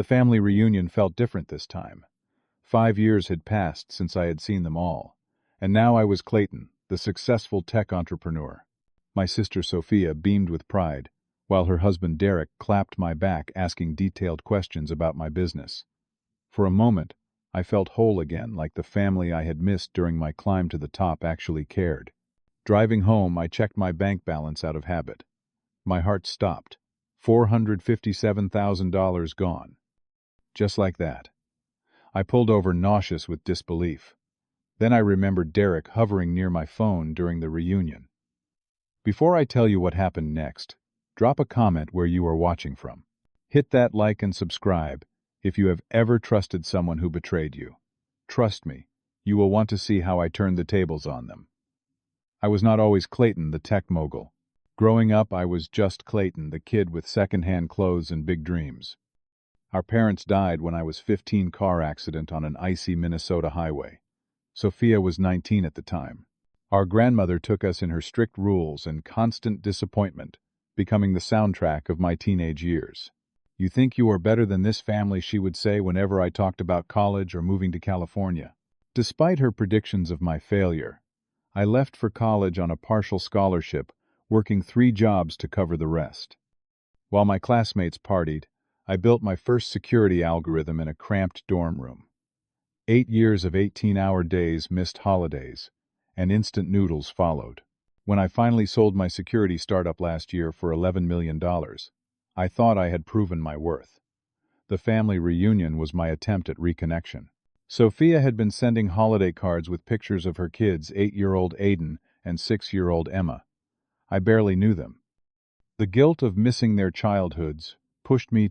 The family reunion felt different this time. 5 years had passed since I had seen them all, and now I was Clayton, the successful tech entrepreneur. My sister Sophia beamed with pride, while her husband Derek clapped my back asking detailed questions about my business. For a moment, I felt whole again, like the family I had missed during my climb to the top actually cared. Driving home, I checked my bank balance out of habit. My heart stopped. $457,000 gone. Just like that. I pulled over nauseous with disbelief. Then I remembered Derek hovering near my phone during the reunion. Before I tell you what happened next, drop a comment where you are watching from. Hit that like and subscribe if you have ever trusted someone who betrayed you. Trust me, you will want to see how I turned the tables on them. I was not always Clayton, the tech mogul. Growing up, I was just Clayton, the kid with second-hand clothes and big dreams. Our parents died when I was 15, car accident on an icy Minnesota highway. Sophia was 19 at the time. Our grandmother took us in her strict rules and constant disappointment, becoming the soundtrack of my teenage years. "You think you are better than this family," she would say whenever I talked about college or moving to California. Despite her predictions of my failure, I left for college on a partial scholarship, working 3 jobs to cover the rest. While my classmates partied, I built my first security algorithm in a cramped dorm room. 8 years of 18-hour days, missed holidays, and instant noodles followed. When I finally sold my security startup last year for $11 million, I thought I had proven my worth. The family reunion was my attempt at reconnection. Sophia had been sending holiday cards with pictures of her kids, 8-year-old Aiden and 6-year-old Emma. I barely knew them. The guilt of missing their childhoods pushed me